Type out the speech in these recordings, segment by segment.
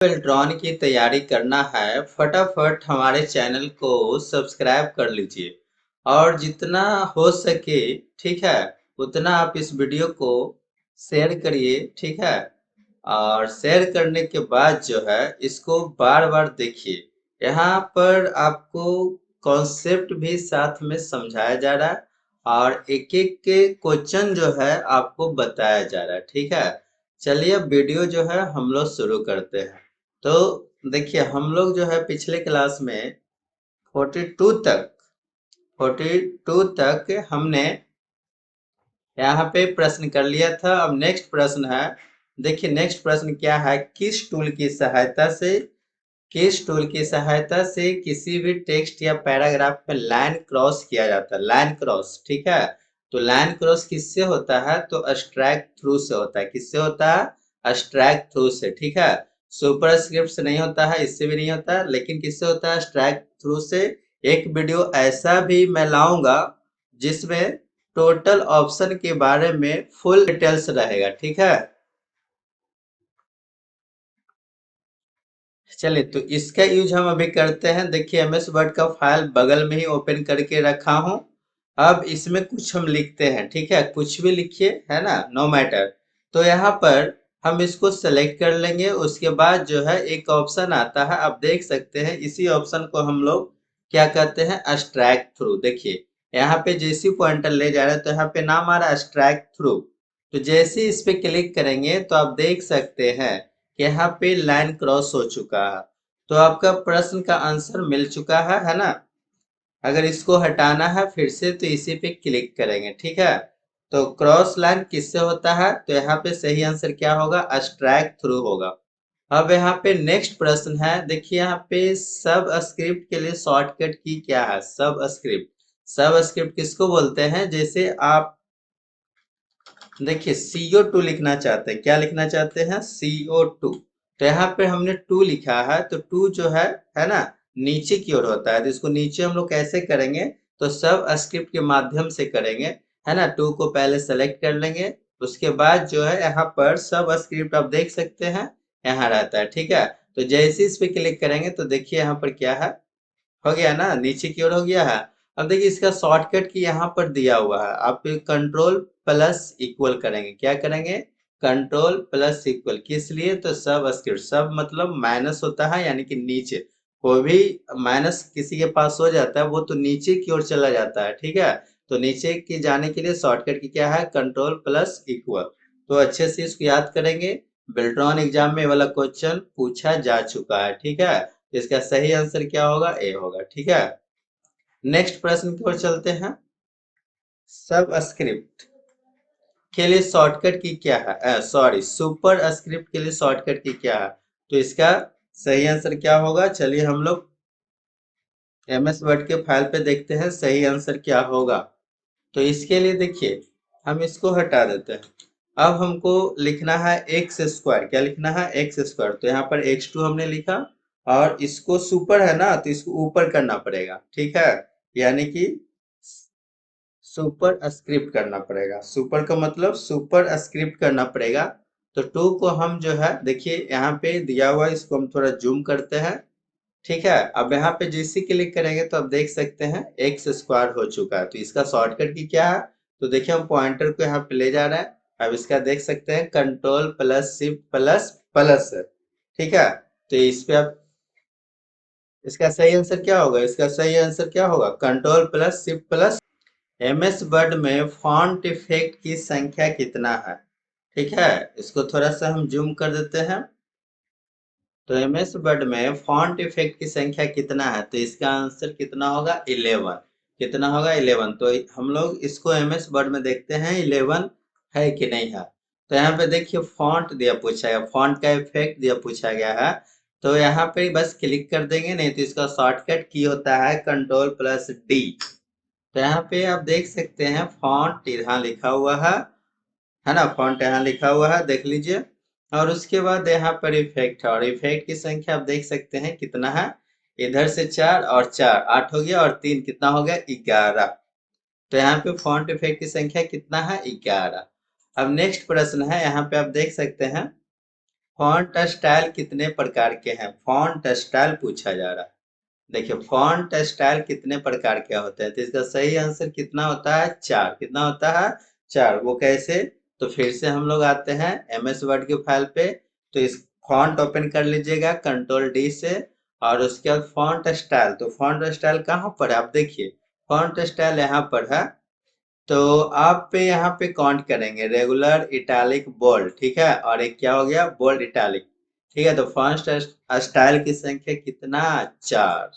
Drone की तैयारी करना है, फटाफट हमारे चैनल को सब्सक्राइब कर लीजिए और जितना हो सके, ठीक है, उतना आप इस वीडियो को शेयर करिए, ठीक है। और शेयर करने के बाद जो है इसको बार बार देखिए। यहाँ पर आपको कॉन्सेप्ट भी साथ में समझाया जा रहा है और एक एक के क्वेश्चन जो है आपको बताया जा रहा है, ठीक है। चलिए अब वीडियो जो है हम लोग शुरू करते हैं। तो देखिए हम लोग जो है पिछले क्लास में 42 तक 42 तक हमने यहाँ पे प्रश्न कर लिया था। अब नेक्स्ट प्रश्न है, देखिए नेक्स्ट प्रश्न क्या है, किस टूल की सहायता से किसी भी टेक्स्ट या पैराग्राफ में लाइन क्रॉस किया जाता है। लाइन क्रॉस, ठीक है। तो लाइन क्रॉस किससे होता है, तो स्ट्राइक थ्रू से होता है। किससे होता है, स्ट्राइक थ्रू से, ठीक है। सुपरस्क्रिप्ट से नहीं होता है, इससे भी नहीं होता है, लेकिन किससे होता है, स्ट्राइक थ्रू से। एक वीडियो ऐसा भी मैं लाऊंगा जिसमें टोटल ऑप्शन के बारे में फुल डिटेल्स रहेगा, ठीक है। चलिए तो इसका यूज हम अभी करते हैं। देखिए एमएस वर्ड का फाइल बगल में ही ओपन करके रखा हूं। अब इसमें कुछ हम लिखते हैं, ठीक है, कुछ भी लिखिए, है ना, नो मैटर। तो यहाँ पर हम इसको सेलेक्ट कर लेंगे। उसके बाद जो है एक ऑप्शन आता है, आप देख सकते हैं, इसी ऑप्शन को हम लोग क्या कहते हैं, एक्सट्रैक्ट थ्रू। देखिए यहाँ पे जैसी पॉइंटर ले जा रहे हैं तो यहाँ पे नाम आ रहा है एक्सट्रैक्ट थ्रू। तो जैसे इस पे क्लिक करेंगे तो आप देख सकते हैं यहाँ पे लाइन क्रॉस हो चुका है। तो आपका प्रश्न का आंसर मिल चुका है ना। अगर इसको हटाना है फिर से तो इसी पे क्लिक करेंगे, ठीक है। तो क्रॉस लाइन किससे होता है, तो यहाँ पे सही आंसर क्या होगा, स्ट्राइक थ्रू होगा। अब यहाँ पे नेक्स्ट प्रश्न है, देखिए यहाँ पे सब स्क्रिप्ट के लिए शॉर्टकट की क्या है। सब स्क्रिप्ट किसको बोलते हैं, जैसे आप देखिए CO2 लिखना चाहते हैं, क्या लिखना चाहते हैं, CO2। तो यहाँ पे हमने 2 लिखा है, तो 2 जो है ना, नीचे की ओर होता है। तो इसको नीचे हम लोग कैसे करेंगे, तो सब स्क्रिप्ट के माध्यम से करेंगे, है ना। 2 को पहले सेलेक्ट कर लेंगे। उसके बाद जो है यहाँ पर सब स्क्रिप्ट आप देख सकते हैं, यहाँ रहता है, ठीक है। तो जैसे इस पे क्लिक करेंगे तो देखिए यहाँ पर क्या है, हो गया ना, नीचे की ओर हो गया है। अब देखिए इसका शॉर्टकट की यहाँ पर दिया हुआ है, आप कंट्रोल प्लस इक्वल करेंगे। क्या करेंगे, कंट्रोल प्लस इक्वल। किस लिए, तो सब स्क्रिप्ट, सब मतलब माइनस होता है, यानी कि नीचे। कोई भी माइनस किसी के पास हो जाता है वो तो नीचे की ओर चला जाता है, ठीक है। तो नीचे की जाने के लिए शॉर्टकट की क्या है, कंट्रोल प्लस इक्वल। तो अच्छे से इसको याद करेंगे। बेल्ट्रॉन एग्जाम में ये वाला क्वेश्चन पूछा जा चुका है, ठीक है। इसका सही आंसर क्या होगा, ए होगा, ठीक है। नेक्स्ट प्रश्न की ओर चलते हैं। सब स्क्रिप्ट के लिए शॉर्टकट की क्या है, सॉरी, सुपर स्क्रिप्ट के लिए शॉर्टकट की क्या है। तो इसका सही आंसर क्या होगा, चलिए हम लोग एमएस वर्ड के फाइल पे देखते हैं सही आंसर क्या होगा। तो इसके लिए देखिए हम इसको हटा देते हैं। अब हमको लिखना है एक्स स्क्वायर। क्या लिखना है, एक्स स्क्वायर। तो यहाँ पर x2 हमने लिखा और इसको सुपर है ना, तो इसको ऊपर करना पड़ेगा, ठीक है। यानी कि सुपर स्क्रिप्ट करना पड़ेगा। सुपर का मतलब सुपर स्क्रिप्ट करना पड़ेगा। तो 2 को हम जो है देखिए यहाँ पे दिया हुआ है, इसको हम थोड़ा जूम करते हैं, ठीक है। अब यहाँ पे जैसे क्लिक करेंगे तो आप देख सकते हैं एक्स स्क्वायर हो चुका है। तो इसका शॉर्टकट की क्या है, तो देखिए हम पॉइंटर को यहाँ पे ले जा रहे हैं। अब इसका देख सकते हैं control plus shift plus plus है, ठीक है। तो इस पे आप, इसका सही आंसर क्या होगा, इसका सही आंसर क्या होगा, control plus shift plus. MS word में फॉन्ट इफेक्ट की संख्या कितना है, ठीक है। इसको थोड़ा सा हम जूम कर देते हैं। तो एमएस वर्ड में फॉन्ट इफेक्ट की संख्या कितना है, तो इसका आंसर कितना होगा, 11। कितना होगा, 11। तो हम लोग इसको एमएस वर्ड में देखते हैं 11 है कि नहीं है। तो यहाँ पे देखिए फॉन्ट दिया पूछा गया, फॉन्ट का इफेक्ट दिया पूछा गया है। तो यहाँ पे बस क्लिक कर देंगे, नहीं तो इसका शॉर्टकट की होता है कंट्रोल प्लस डी। तो यहाँ पे आप देख सकते हैं फॉन्ट यहाँ लिखा हुआ है ना, फॉन्ट यहाँ लिखा हुआ है, देख लीजिए। और उसके बाद यहाँ पर इफेक्ट है, और इफेक्ट की संख्या आप देख सकते हैं कितना है, इधर से 4 और 4 8 हो गया, और 3 कितना हो गया, 11। तो यहाँ पे फॉन्ट इफेक्ट की संख्या कितना है, 11। अब नेक्स्ट प्रश्न है, यहाँ पे आप देख सकते हैं फॉन्ट स्टाइल कितने प्रकार के हैं, फॉन्ट स्टाइल पूछा जा रहा है। देखिए फॉन्ट स्टाइल कितने प्रकार के होते हैं, तो इसका सही आंसर कितना होता है, चार। कितना होता है, चार। वो कैसे, तो फिर से हम लोग आते हैं एमएस वर्ड के फाइल पे। तो इस फॉन्ट ओपन कर लीजिएगा कंट्रोल डी से, और उसके बाद फॉन्ट स्टाइल। तो फॉन्ट स्टाइल कहाँ पर है, आप देखिए फॉन्ट स्टाइल यहाँ पर है। तो आप पे यहाँ पे काउंट करेंगे रेगुलर, इटालिक, बोल्ड, ठीक है, और एक क्या हो गया, बोल्ड इटालिक। ठीक है, तो फॉन्ट स्टाइल की संख्या कितना, चार।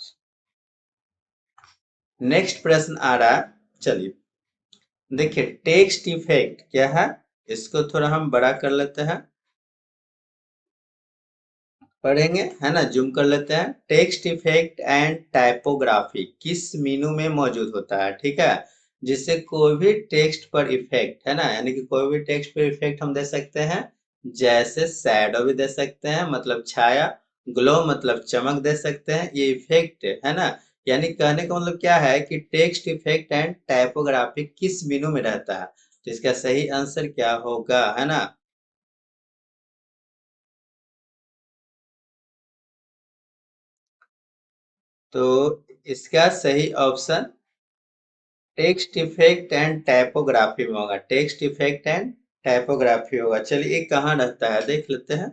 नेक्स्ट प्रश्न आ रहा है, चलिए देखिए टेक्स्ट इफेक्ट क्या है, इसको थोड़ा हम बड़ा कर लेते हैं, पढ़ेंगे है ना, जूम कर लेते हैं। टेक्स्ट इफेक्ट एंड टाइपोग्राफी किस मेनू में मौजूद होता है, ठीक है। जिससे कोई भी टेक्स्ट पर इफेक्ट है ना, यानी कि कोई भी टेक्स्ट पर इफेक्ट हम दे सकते हैं। जैसे शैडो भी दे सकते हैं, मतलब छाया, ग्लो मतलब चमक दे सकते हैं, ये इफेक्ट है ना। यानी कहने का मतलब क्या है कि टेक्स्ट इफेक्ट एंड टाइपोग्राफी किस मेनू में रहता है, तो इसका सही आंसर क्या होगा, है ना। तो इसका सही option text effect and typography में होगा, टेक्स्ट इफेक्ट एंड टाइपोग्राफी होगा। चलिए ये कहाँ रहता है देख लेते हैं।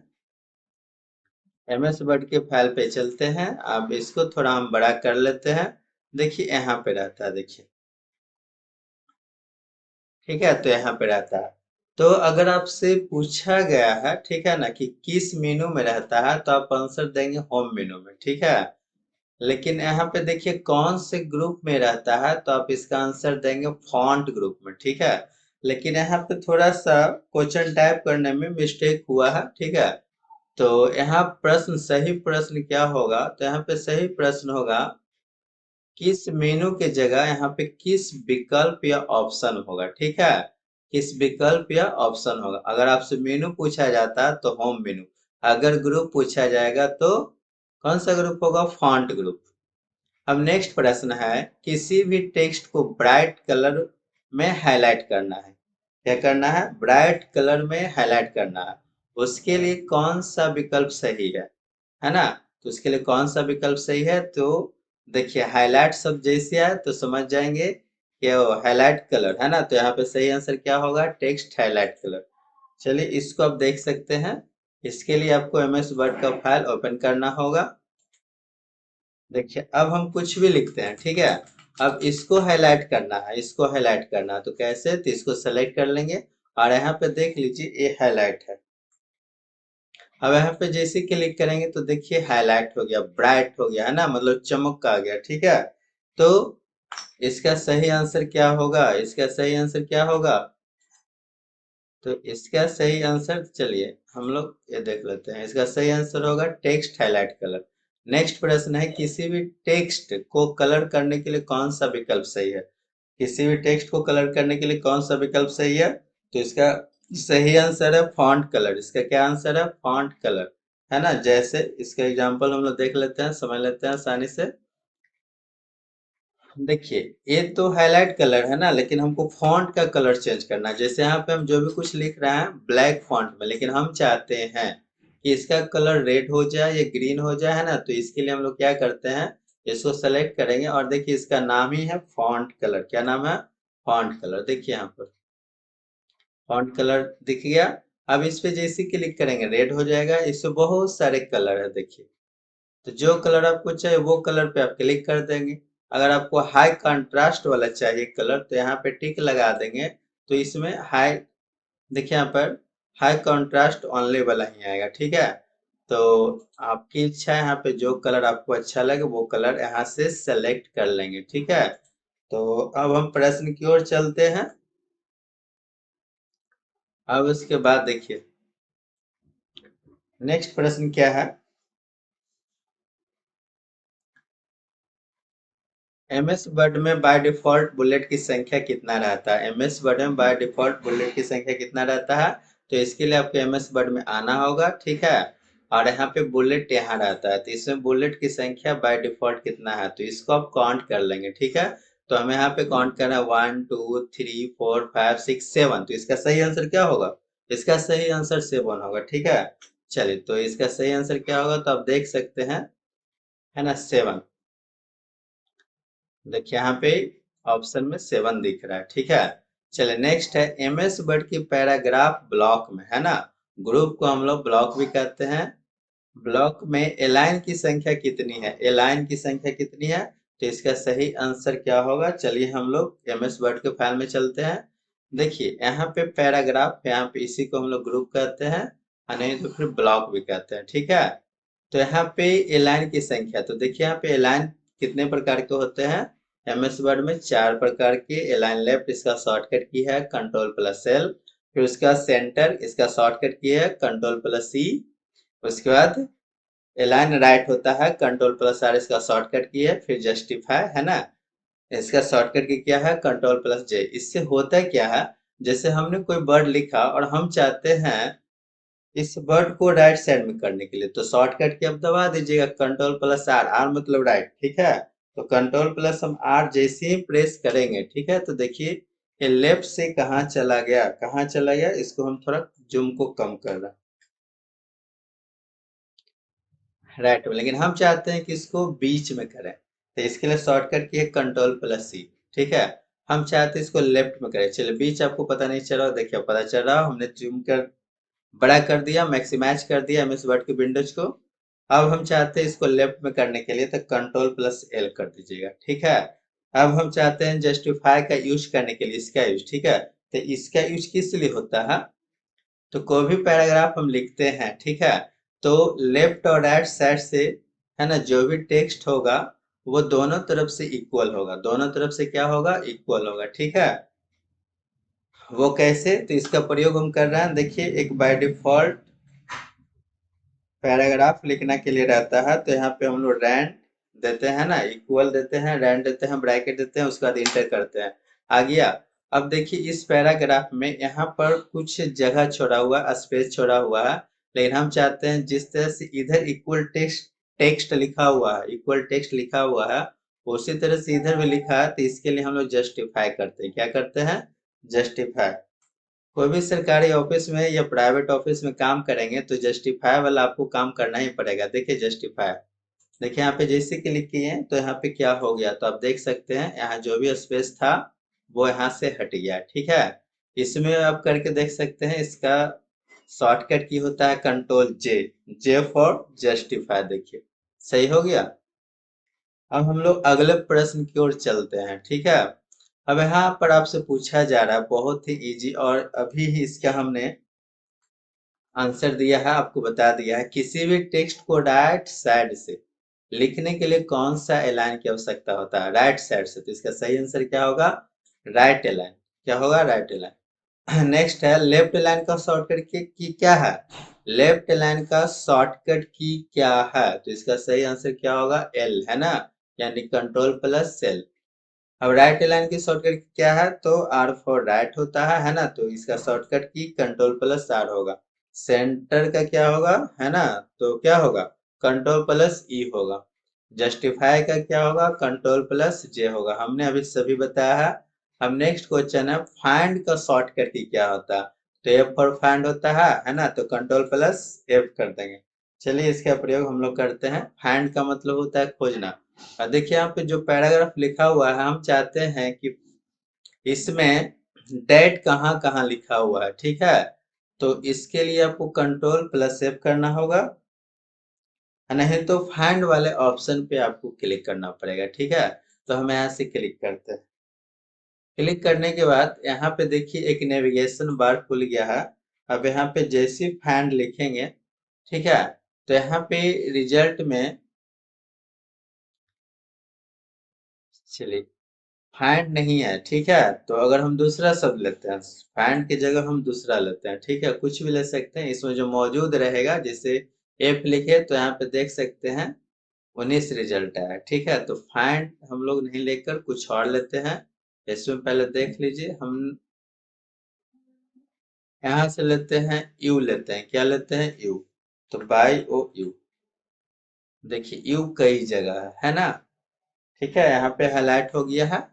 एमएस वर्ड के फाइल पे चलते हैं, अब इसको थोड़ा हम बड़ा कर लेते हैं। देखिए यहाँ पे रहता है, देखिए ठीक है, तो यहाँ पे रहता है। तो अगर आपसे पूछा गया है, ठीक है ना, कि किस मेनू में रहता है, तो आप आंसर देंगे होम मेनू में, ठीक है। लेकिन यहाँ पे देखिए कौन से ग्रुप में रहता है, तो आप इसका आंसर देंगे फॉन्ट ग्रुप में, ठीक है। लेकिन यहाँ पे थोड़ा सा क्वेश्चन टाइप करने में मिस्टेक हुआ है, ठीक है। तो यहाँ प्रश्न, सही प्रश्न क्या होगा, तो यहाँ पे सही प्रश्न होगा किस मेनू के जगह यहाँ पे किस विकल्प या ऑप्शन होगा, ठीक है। किस विकल्प या ऑप्शन होगा। अगर आपसे मेनू पूछा जाता है तो होम मेनू, अगर ग्रुप पूछा जाएगा तो कौन सा ग्रुप होगा, फॉन्ट ग्रुप। अब नेक्स्ट प्रश्न है, किसी भी टेक्स्ट को ब्राइट कलर में हाईलाइट करना है। क्या करना है, ब्राइट कलर में हाईलाइट करना है। उसके लिए कौन सा विकल्प सही है ना। तो उसके लिए कौन सा विकल्प सही है, तो देखिए हाईलाइट सब जैसे है तो समझ जाएंगे कि वो हाईलाइट कलर है ना। तो यहाँ पे सही आंसर क्या होगा, टेक्स्ट हाईलाइट कलर। चलिए इसको आप देख सकते हैं। इसके लिए आपको एमएस वर्ड का फाइल ओपन करना होगा। देखिए अब हम कुछ भी लिखते हैं, ठीक है। अब इसको हाईलाइट करना है, इसको हाईलाइट करना है, तो कैसे, तो इसको सेलेक्ट कर लेंगे, और यहाँ पे देख लीजिए ये हाईलाइट है। अब यहाँ पे जैसे क्लिक करेंगे तो देखिए हाईलाइट हो गया, ब्राइट हो गया, है ना, मतलब चमक आ गया, ठीक है। तो इसका सही आंसर क्या होगा, इसका सही आंसर क्या होगा, तो इसका सही आंसर, चलिए हम लोग ये देख लेते हैं। इसका सही आंसर होगा टेक्स्ट हाईलाइट कलर। नेक्स्ट प्रश्न है, किसी भी टेक्स्ट को कलर करने के लिए कौन सा विकल्प सही है। किसी भी टेक्स्ट को कलर करने के लिए कौन सा विकल्प सही है, तो इसका सही आंसर है फॉन्ट कलर। इसका क्या आंसर है, फॉन्ट कलर, है ना। जैसे इसका एग्जांपल हम लोग देख लेते हैं, समझ लेते हैं आसानी से। देखिए ये तो हाईलाइट कलर है ना, लेकिन हमको फॉन्ट का कलर चेंज करना है। जैसे यहाँ पे हम जो भी कुछ लिख रहे हैं ब्लैक फॉन्ट में, लेकिन हम चाहते हैं कि इसका कलर रेड हो जाए या ग्रीन हो जाए, है ना। तो इसके लिए हम लोग क्या करते हैं, इसको सेलेक्ट करेंगे, और देखिए इसका नाम ही है फॉन्ट कलर। क्या नाम है, फॉन्ट कलर। देखिए यहाँ पर फॉन्ट कलर दिख गया। अब इस पे जैसे क्लिक करेंगे रेड हो जाएगा। इसमें बहुत सारे कलर है, देखिए। तो जो कलर आपको चाहिए वो कलर पे आप क्लिक कर देंगे। अगर आपको हाई कंट्रास्ट वाला चाहिए कलर, तो यहाँ पे टिक लगा देंगे। तो इसमें हाई, देखिए यहाँ पर हाई कंट्रास्ट ओनली वाला ही आएगा, ठीक है। तो आपकी इच्छा है, यहाँ पे जो कलर आपको अच्छा लगे वो कलर यहाँ से सेलेक्ट कर लेंगे, ठीक है। तो अब हम प्रश्न की ओर चलते हैं। अब उसके बाद देखिए नेक्स्ट प्रश्न क्या है, एमएस वर्ड में बाय डिफॉल्ट बुलेट की संख्या कितना रहता है। एमएस वर्ड में बाय डिफॉल्ट बुलेट की संख्या कितना रहता है, तो इसके लिए आपको एमएस वर्ड में आना होगा, ठीक है। और यहाँ पे बुलेट यहाँ रहता है, तो इसमें बुलेट की संख्या बाय डिफॉल्ट कितना है, तो इसको आप काउंट कर लेंगे, ठीक है। तो हमें यहाँ पे काउंट करना है 1 2 3 4 5 6 7। तो इसका सही आंसर क्या होगा, इसका सही आंसर 7 होगा, ठीक है। चलिए, तो इसका सही आंसर क्या होगा, तो आप देख सकते हैं, है ना, 7। देखिए यहाँ पे ऑप्शन में 7 दिख रहा है, ठीक है। चलिए नेक्स्ट है एमएस वर्ड की पैराग्राफ ब्लॉक में, है ना। ग्रुप को हम लोग ब्लॉक भी कहते हैं। ब्लॉक में एलाइन की संख्या कितनी है, एलाइन की संख्या कितनी है, तो इसका सही आंसर क्या होगा। चलिए हम लोग एमएस वर्ड के फाइल में चलते हैं। देखिए यहाँ पे पैराग्राफ, यहाँ पे इसी को हम लोग ग्रुप कहते हैं, और नहीं तो फिर ब्लॉक भी कहते हैं, ठीक है। तो यहाँ पे एलाइन की संख्या, तो देखिए यहाँ पे एलाइन कितने प्रकार के होते हैं। एमएस वर्ड में 4 प्रकार के। एलाइन लेफ्ट, इसका शॉर्टकट की है कंट्रोल प्लस एल। फिर उसका सेंटर, इसका शॉर्टकट की है कंट्रोल प्लस सी। उसके बाद एलाइन राइट होता है कंट्रोल प्लस आर, इसका शॉर्टकट की है। फिर जस्टिफाई, है ना, इसका शॉर्टकट की क्या है कंट्रोल प्लस जे। इससे होता क्या है, जैसे हमने कोई वर्ड लिखा और हम चाहते हैं इस वर्ड को राइट साइड में करने के लिए, तो शॉर्टकट की आप दबा दीजिएगा कंट्रोल प्लस आर, आर मतलब राइट, ठीक है। तो कंट्रोल प्लस हम आर जैसे ही प्रेस करेंगे, ठीक है, तो देखिए ये लेफ्ट से कहाँ चला गया, कहाँ चला गया, इसको हम थोड़ा जूम को कम कर रहे हैं, राइट में, लेकिन हम चाहते हैं कि इसको बीच में करें, तो इसके लिए शॉर्टकट की है कंट्रोल प्लस सी, ठीक है। हम चाहते हैं इसको लेफ्ट में करें, चलिए बीच आपको पता नहीं चल रहा, देखिए पता चल रहा, हमने जूम कर बड़ा कर दिया, मैक्सिमाइज कर दिया एमएस वर्ड के विंडोज को। अब हम चाहते हैं इसको लेफ्ट में करने के लिए, तो कंट्रोल प्लस एल कर दीजिएगा, ठीक है। अब हम चाहते हैं जस्टिफाई का यूज करने के लिए, इसका यूज, ठीक है। तो इसका यूज किस लिए होता है, तो कोई भी पैराग्राफ हम लिखते हैं, ठीक है, तो लेफ्ट और राइट साइड से, है ना, जो भी टेक्स्ट होगा वो दोनों तरफ से इक्वल होगा, दोनों तरफ से क्या होगा, इक्वल होगा, ठीक है। वो कैसे, तो इसका प्रयोग हम कर रहे हैं, देखिए एक बाय डिफॉल्ट पैराग्राफ लिखने के लिए रहता है, तो यहाँ पे हम लोग रैंड देते हैं ना, इक्वल देते हैं, रैंड देते हैं, ब्रैकेट देते हैं, उसके बाद इंटर करते हैं, आ गया। अब देखिए इस पैराग्राफ में यहाँ पर कुछ जगह छोड़ा हुआ, स्पेस छोड़ा हुआ है, लेकिन हम चाहते हैं जिस तरह से इधर इक्वल टेक्स्ट टेक्स्ट लिखा हुआ है, इक्वल टेक्स्ट लिखा हुआ है, उसी तरह से इधर भी लिखा है, तो इसके लिए हम लोग जस्टिफाई करते हैं, क्या करते हैं, जस्टिफाई। कोई भी सरकारी ऑफिस में या प्राइवेट ऑफिस में काम करेंगे तो जस्टिफाई वाला आपको काम करना ही पड़ेगा। देखिए जस्टिफाई, देखिए यहाँ पे जैसे क्लिक किए तो यहाँ पे क्या हो गया, तो आप देख सकते हैं यहाँ जो भी स्पेस था वो यहाँ से हट गया, ठीक है। इसमें आप करके देख सकते हैं, इसका शॉर्टकट की होता है control J, J for justify, देखिए सही हो गया। अब हम लोग अगले प्रश्न की ओर चलते हैं, ठीक है। अब यहाँ पर आपसे पूछा जा रहा है बहुत ही इजी, और अभी ही इसका हमने आंसर दिया है, आपको बता दिया है, किसी भी टेक्स्ट को राइट साइड से लिखने के लिए कौन सा एलाइन की आवश्यकता होता है, राइट साइड से, तो इसका सही आंसर क्या होगा, राइट एलाइन, क्या होगा, राइट एलाइन। नेक्स्ट है लेफ्ट एलाइन का शॉर्टकट की क्या है, लेफ्ट एलाइन का शॉर्टकट की क्या है, तो इसका सही आंसर क्या होगा, एल, है ना, यानी कंट्रोल प्लस सेल। अब राइट लाइन की शॉर्टकट क्या है, तो आर फॉर राइट होता है ना, तो इसका शॉर्टकट की कंट्रोल प्लस आर होगा। सेंटर का क्या होगा, है ना, तो क्या होगा, कंट्रोल प्लस ई होगा। जस्टिफाई का क्या होगा, कंट्रोल प्लस जे होगा, हमने अभी सभी बताया है। अब नेक्स्ट क्वेश्चन है फाइंड का शॉर्टकट की क्या होता है, तो एफ फॉर फाइंड होता है ना, तो कंट्रोल प्लस एफ कर देंगे। चलिए इसका प्रयोग हम लोग करते हैं। फाइंड का मतलब होता है खोजना। देखिए यहाँ पे जो पैराग्राफ लिखा हुआ है, हम चाहते हैं कि इसमें डेट कहाँ कहाँ लिखा हुआ है, ठीक है। तो इसके लिए आपको कंट्रोल प्लस एफ करना होगा, नहीं तो फाइंड वाले ऑप्शन पे आपको क्लिक करना पड़ेगा, ठीक है। तो हम यहाँ से क्लिक करते हैं। क्लिक करने के बाद यहाँ पे देखिए एक नेविगेशन बार खुल गया है। अब यहाँ पे जैसे फाइंड लिखेंगे, ठीक है, तो यहाँ पे रिजल्ट में, चलिए फाइंड नहीं है, ठीक है, तो अगर हम दूसरा शब्द लेते हैं, फाइंड की जगह हम दूसरा लेते हैं, ठीक है, कुछ भी ले सकते हैं, इसमें जो मौजूद रहेगा, जैसे एफ लिखे तो यहाँ पे देख सकते हैं 19 रिजल्ट आया, ठीक है। तो फाइंड हम लोग नहीं लेकर कुछ और लेते हैं। इसमें पहले देख लीजिए, हम यहाँ से लेते हैं यू, लेते हैं, क्या लेते हैं, यू, तो बाई ओ यू, देखिए यू कई जगह है ना, ठीक है, यहाँ पे हाईलाइट हो गया है।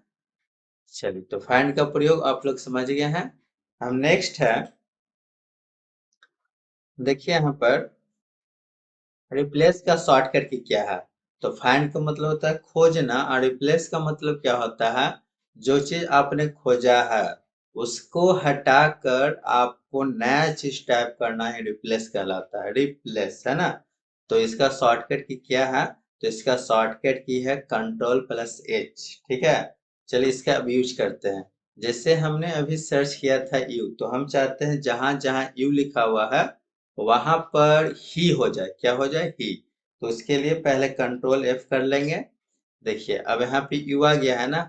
चलिए तो फाइंड का प्रयोग आप लोग समझ गए हैं। हम नेक्स्ट है, देखिए यहाँ पर रिप्लेस का शॉर्टकट की क्या है? तो फाइंड का मतलब होता है खोजना, और रिप्लेस का मतलब क्या होता है? जो चीज आपने खोजा है उसको हटाकर आपको नया चीज टाइप करना ही रिप्लेस कहलाता है। रिप्लेस, है ना? तो इसका शॉर्टकट की क्या है? तो इसका शॉर्टकट की है Ctrl+H। ठीक है, चलिए इसका अब यूज करते हैं। जैसे हमने अभी सर्च किया था यू, तो हम चाहते हैं जहां जहां यू लिखा हुआ है वहां पर ही हो जाए। क्या हो जाए? ही। तो उसके लिए पहले Ctrl+F कर लेंगे। देखिए अब यहाँ पे यू आ गया है ना,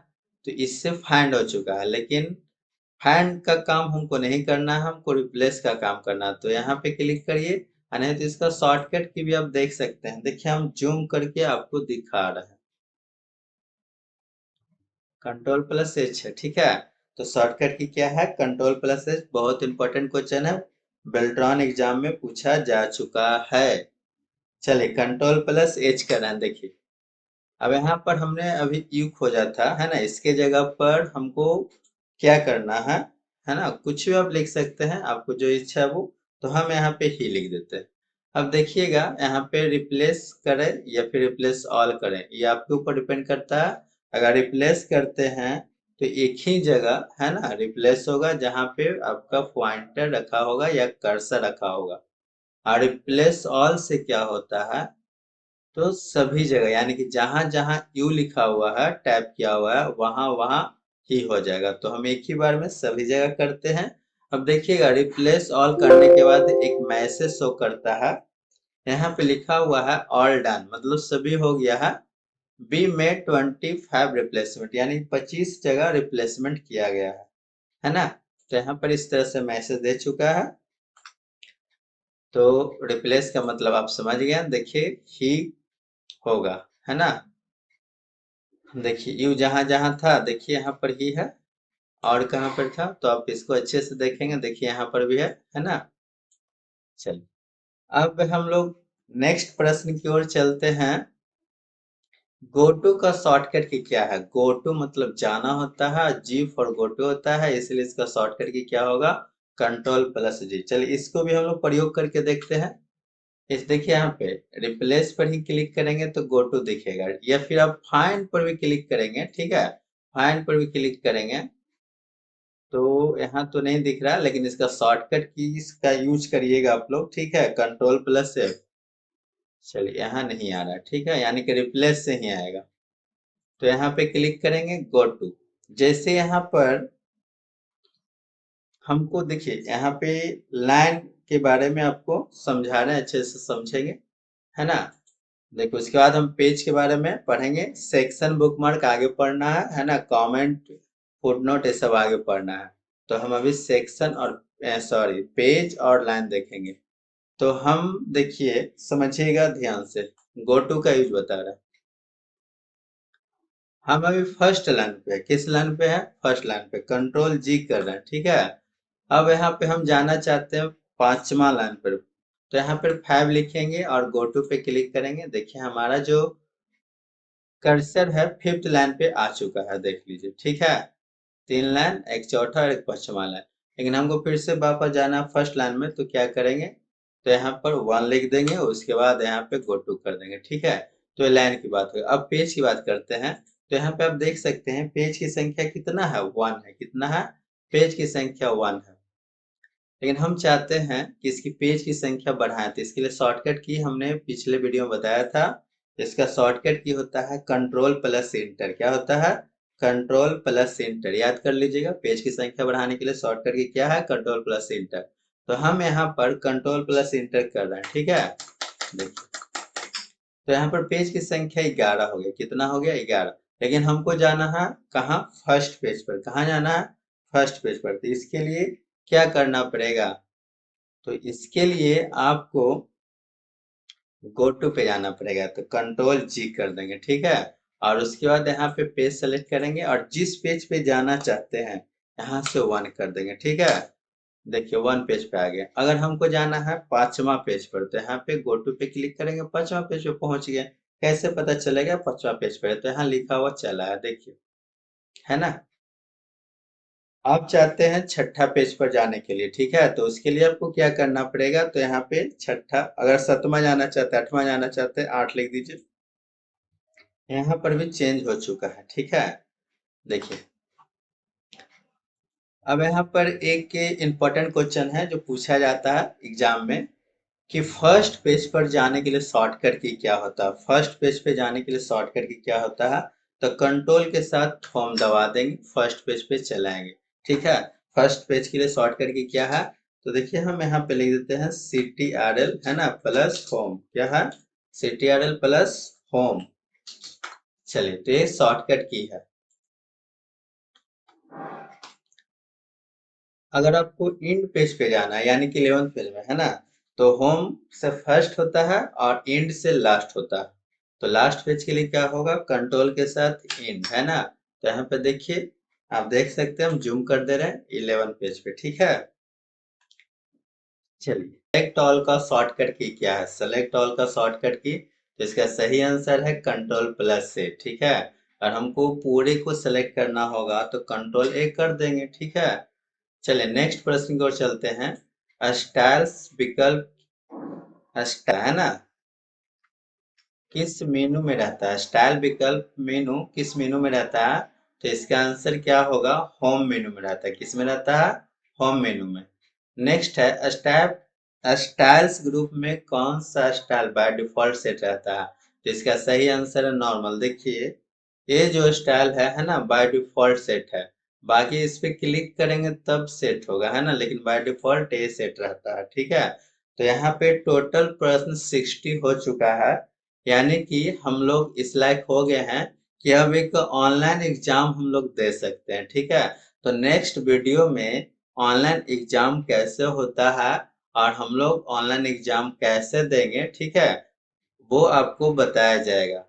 तो इससे फाइंड हो चुका है, लेकिन फाइंड का काम हमको नहीं करना है, हमको रिप्लेस का काम करना है। तो यहाँ पे क्लिक करिए, और नहीं तो इसका शॉर्टकट की भी आप देख सकते हैं। देखिए हम जूम करके आपको दिखा रहे हैं। Ctrl+H है, ठीक है। तो शॉर्टकट की क्या है? Ctrl+H। बहुत इंपॉर्टेंट क्वेश्चन है, बेल्ट्रॉन एग्जाम में पूछा जा चुका है। चलिए Ctrl+H कर रहे हैं। देखिए अब यहाँ पर हमने अभी यू खोजा था, है ना? इसके जगह पर हमको क्या करना है ना? कुछ भी आप लिख सकते हैं, आपको जो इच्छा है वो। तो हम यहाँ पे ही लिख देते हैं। अब देखिएगा यहाँ पे रिप्लेस करें या फिर रिप्लेस ऑल करें, ये आपके ऊपर डिपेंड करता है। अगर रिप्लेस करते हैं तो एक ही जगह, है ना, रिप्लेस होगा जहाँ पे आपका पॉइंटर रखा होगा या कर्सर रखा होगा। और रिप्लेस ऑल से क्या होता है? तो सभी जगह, यानी कि जहां जहां यू लिखा हुआ है, टैप किया हुआ है, वहां वहां ही हो जाएगा। तो हम एक ही बार में सभी जगह करते हैं। अब देखिएगा रिप्लेस ऑल करने के बाद एक मैसेज शो करता है। यहाँ पे लिखा हुआ है ऑल डन, मतलब सभी हो गया है। बी में 25 रिप्लेसमेंट, यानी 25 जगह रिप्लेसमेंट किया गया है ना? तो यहाँ पर इस तरह से मैसेज दे चुका है। तो रिप्लेस का मतलब आप समझ गए। देखिए ही होगा, है ना? देखिए यू जहां जहां था, देखिए यहाँ पर ही है। और कहाँ पर था? तो आप इसको अच्छे से देखेंगे, देखिए यहाँ पर भी है ना? चलिए अब हम लोग नेक्स्ट प्रश्न की ओर चलते हैं। गो टू का शॉर्टकट की क्या है? गो टू मतलब जाना होता है, जी फॉर गो टू होता है, इसलिए इसका शॉर्टकट की क्या होगा? Ctrl+G। चलिए इसको भी हम लोग प्रयोग करके देखते हैं। इस देखिए यहाँ पे रिप्लेस पर ही क्लिक करेंगे तो गो टू दिखेगा, या फिर आप फाइंड पर भी क्लिक करेंगे, ठीक है, फाइंड पर भी क्लिक करेंगे तो यहाँ तो नहीं दिख रहा, लेकिन इसका शॉर्टकट की इसका यूज करिएगा आप लोग, ठीक है, Ctrl+F। चलिए यहाँ नहीं आ रहा, ठीक है, यानी कि रिप्लेस से ही आएगा। तो यहाँ पे क्लिक करेंगे गो टू। जैसे यहाँ पर हमको देखिए यहाँ पे लाइन के बारे में आपको समझा रहे हैं, अच्छे से समझेंगे, है ना? देखो उसके बाद हम पेज के बारे में पढ़ेंगे, सेक्शन बुकमार्क आगे पढ़ना है ना? कमेंट, फुटनोट ये सब आगे पढ़ना है। तो हम अभी सेक्शन और सॉरी पेज और लाइन देखेंगे। तो हम देखिए समझिएगा ध्यान से, गो टू का यूज बता रहा है। हम अभी फर्स्ट लाइन पे है। किस लाइन पे है? फर्स्ट लाइन पे। Ctrl+G कर रहे हैं, ठीक है। अब यहाँ पे हम जाना चाहते हैं पांचवा लाइन पर। तो यहाँ पर 5 लिखेंगे और गो टू पे क्लिक करेंगे। देखिए हमारा जो कर्सर है फिफ्थ लाइन पे आ चुका है, देख लीजिए, ठीक है। 3 लाइन, एक चौथा और एक पांचवा लाइन। लेकिन हमको फिर से वापस जाना है फर्स्ट लाइन में, तो क्या करेंगे? तो यहाँ पर 1 लिख देंगे, उसके बाद यहाँ पे गो टू कर देंगे, ठीक है। तो ये लाइन की बात हुई। अब पेज की बात करते हैं। तो यहाँ पे आप देख सकते हैं पेज की संख्या कितना है? 1 है। कितना है? पेज की संख्या 1 है। लेकिन हम चाहते हैं कि इसकी पेज की संख्या बढ़ाएं, तो इसके लिए शॉर्टकट की हमने पिछले वीडियो में बताया था। इसका शॉर्टकट की होता है Ctrl+Enter। क्या होता है? Ctrl+Enter, याद कर लीजिएगा। पेज की संख्या बढ़ाने के लिए शॉर्टकट की क्या है? Ctrl+Enter। तो हम यहाँ पर Ctrl+Enter कर रहे हैं, ठीक है। देखिए तो यहाँ पर पेज की संख्या 11 हो गया। कितना हो गया? 11। लेकिन हमको जाना है कहाँ? फर्स्ट पेज पर। कहाँ जाना है? फर्स्ट पेज पर। तो इसके लिए क्या करना पड़ेगा? तो इसके लिए आपको गो टू पे जाना पड़ेगा, तो Ctrl+G कर देंगे, ठीक है। और उसके बाद यहाँ पे पेज सेलेक्ट करेंगे और जिस पेज पे जाना चाहते हैं यहाँ से 1 कर देंगे, ठीक है। देखिए 1 पेज पे आ गया। अगर हमको जाना है पांचवा पेज पर, तो यहाँ पे गो टू पे क्लिक करेंगे, पांचवा पेज पे पहुंच गए। कैसे पता चलेगा पांचवा पेज पे है? तो यहाँ लिखा हुआ चला है, देखिए, है ना? आप चाहते हैं छठा पेज पर जाने के लिए, ठीक है, तो उसके लिए आपको क्या करना पड़ेगा, तो यहाँ पे छठा, अगर सतमा जाना चाहते हैं, आठवां जाना चाहते हैं, 8 लिख दीजिए। यहाँ पर भी चेंज हो चुका है, ठीक है। देखिए, अब यहाँ पर एक इम्पोर्टेंट क्वेश्चन है जो पूछा जाता है एग्जाम में, कि फर्स्ट पेज पर जाने के लिए शॉर्टकट की क्या होता है। फर्स्ट पेज पे जाने के लिए शॉर्टकट की क्या होता है, तो कंट्रोल के साथ होम दबा देंगे, फर्स्ट पेज पे चलाएंगे, ठीक है। फर्स्ट पेज के लिए शॉर्टकट की क्या है, तो देखिए हम यहाँ पे लिख देते हैं CTRL, है ना, प्लस होम। क्या है, CTRL प्लस होम। चलिए, तो ये शॉर्टकट की है। अगर आपको इंड पेज पे जाना है, यानी कि 11th पेज में, है ना, तो होम से फर्स्ट होता है और इंड से लास्ट होता है। तो लास्ट पेज के लिए क्या होगा, कंट्रोल के साथ इंड, है ना। तो यहाँ पे देखिए, आप देख सकते हैं, हम जूम कर दे रहे हैं 11 पेज पे, ठीक है। चलिए, सेलेक्ट ऑल का शॉर्टकट की क्या है, सेलेक्ट ऑल का शॉर्टकट की, तो इसका सही आंसर है कंट्रोल प्लस से, ठीक है। और हमको पूरे को सेलेक्ट करना होगा तो कंट्रोल A कर देंगे, ठीक है। चलिए, नेक्स्ट प्रश्न की ओर चलते हैं। स्टाइल्स विकल्प, है ना, किस मेनू में रहता है, स्टाइल विकल्प मेनू किस मेनू में रहता है, तो इसका आंसर क्या होगा, होम मेनू में रहता है। किस में रहता है, होम मेनू में। नेक्स्ट है स्टैप, स्टाइल्स ग्रुप में कौन सा स्टाइल बाय डिफॉल्ट सेट रहता है, तो इसका सही आंसर है नॉर्मल। देखिए, ये जो स्टाइल है ना, बाय डिफॉल्ट सेट है। बाकी इस पे क्लिक करेंगे तब सेट होगा, है ना, लेकिन बाय डिफॉल्ट ये सेट रहता है, ठीक है। तो यहाँ पे टोटल प्रश्न 60 हो चुका है, यानी कि हम लोग इस लायक हो गए हैं कि अब एक ऑनलाइन एग्जाम हम लोग दे सकते हैं, ठीक है। तो नेक्स्ट वीडियो में ऑनलाइन एग्जाम कैसे होता है और हम लोग ऑनलाइन एग्जाम कैसे देंगे, ठीक है, वो आपको बताया जाएगा।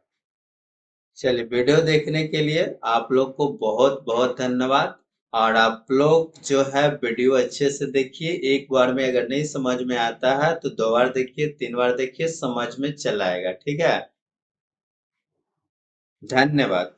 चलिए, वीडियो देखने के लिए आप लोग को बहुत बहुत धन्यवाद। और आप लोग जो है वीडियो अच्छे से देखिए, एक बार में अगर नहीं समझ में आता है तो 2 बार देखिए, 3 बार देखिए, समझ में चला आएगा, ठीक है। धन्यवाद।